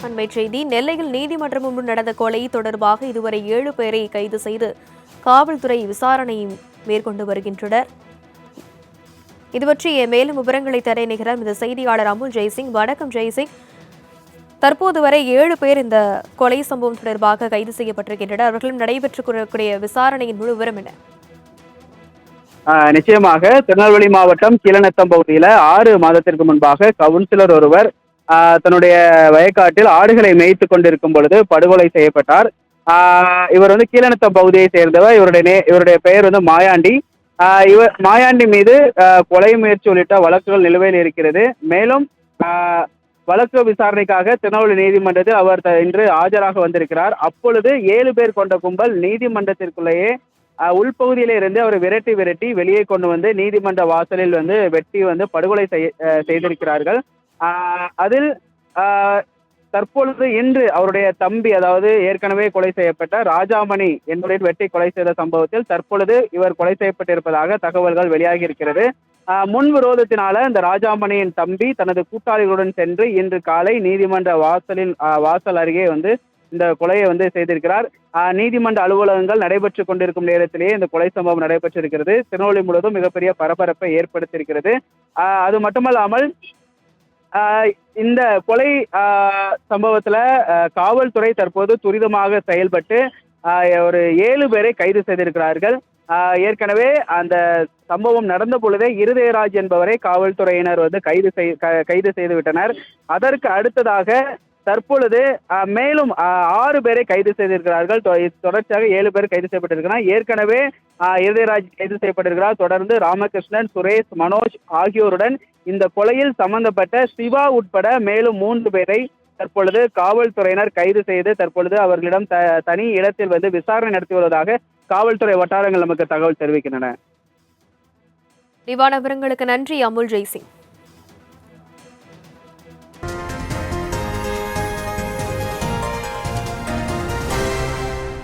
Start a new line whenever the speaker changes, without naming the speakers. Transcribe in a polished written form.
அண்மை செய்தி நெல்லையில் நீதிமன்றம் முன்பு நடந்த கொலை தொடர்பாக இதுவரை 7 பேரை கைது செய்து காவல்துறை விசாரணை மேற்கொண்டு வருகின்றனர். இது பற்றிய மேலும் விவரங்களை தர நிகழ்ச்சி இந்த செய்தியாளர் அமுல் ஜெய்சிங். வணக்கம் ஜெய்சிங். தற்போது வரை 7 பேர் இந்த கொலை சம்பவம் தொடர்பாக கைது செய்யப்பட்டிருக்கின்றனர். அவர்களும் நடைபெற்றக்கூடிய விசாரணையின் முழு விவரம் என்ன?
நிச்சயமாக திருநெல்வேலி மாவட்டம் கீழநத்தம் பகுதியில 6 மாதத்திற்கு முன்பாக கவுன்சிலர் ஒருவர் தன்னுடைய வயக்காட்டில் ஆடுகளை மேய்த்து கொண்டிருக்கும் பொழுது படுகொலை செய்யப்பட்டார். இவர் கீழநத்தம் பகுதியை சேர்ந்தவர். இவருடைய பெயர் மாயாண்டி. இவர் மாயாண்டி மீது கொலை முயற்சி உள்ளிட்ட வழக்குகள் நிலுவையில் இருக்கிறது. மேலும் வழக்கு விசாரணைக்காக திருநெல்வேலி நீதிமன்றத்தில் அவர் இன்று ஆஜராக வந்திருக்கிறார். அப்பொழுது 7 பேர் கொண்ட கும்பல் நீதிமன்றத்திற்குள்ளேயே உள்பகுதியில இருந்து அவர் விரட்டி வெளியே கொண்டு வந்து நீதிமன்ற வாசலில் வெட்டி படுகொலை செய்திருக்கிறார்கள். அதில் தற்பொழுது இன்று அவருடைய தம்பி, அதாவது ஏற்கனவே கொலை செய்யப்பட்ட ராஜாமணி என்பவரை வெட்டி கொலை செய்த சம்பவத்தில் தற்பொழுது இவர் கொலை செய்யப்பட்டிருப்பதாக தகவல்கள் வெளியாகி இருக்கிறது. முன் விரோதத்தினால இந்த ராஜாமணியின் தம்பி தனது கூட்டாளிகளுடன் சென்று இன்று காலை நீதிமன்ற வாசல் அருகே இந்த கொலையை செய்திருக்கிறார். நீதிமன்ற அலுவலகங்கள் நடைபெற்று கொண்டிருக்கும் நேரத்திலேயே இந்த கொலை சம்பவம் நடைபெற்றிருக்கிறது. திருநெல்வேலி முழுவதும் மிகப்பெரிய பரபரப்பை ஏற்படுத்தியிருக்கிறது. அது மட்டுமல்லாமல் இந்த கொலை சம்பவத்துல காவல்துறை தற்போது துரிதமாக செயல்பட்டு ஒரு 7 பேரை கைது செய்திருக்கிறார்கள். ஏற்கனவே அந்த சம்பவம் நடந்த பொழுதே இருதயராஜ் என்பவரை காவல்துறையினர் கைது செய்து விட்டனர். அதற்கு அடுத்ததாக தற்பொழுது மேலும் 6 பேரை கைது செய்திருக்கிறார்கள். தொடர்ச்சியாக 7 பேர் கைது செய்யப்பட்டிருக்கிறார். ஏற்கனவே இருதயராஜ் கைது செய்யப்பட்டிருக்கிறார். தொடர்ந்து ராமகிருஷ்ணன், சுரேஷ், மனோஜ் ஆகியோருடன் இந்த கொலையில் சம்பந்தப்பட்ட சிவா உட்பட மேலும் 3 பேரை தற்பொழுது காவல்துறையினர் கைது செய்து தற்பொழுது அவர்களிடம் தனி இடத்தில் விசாரணை நடத்தி வருவதாக காவல்துறை வட்டாரங்கள் நமக்கு தகவல் தெரிவிக்கின்றன.
விரிவான விவரங்களுக்கு நன்றி அமுல் ஜெய்சிங்.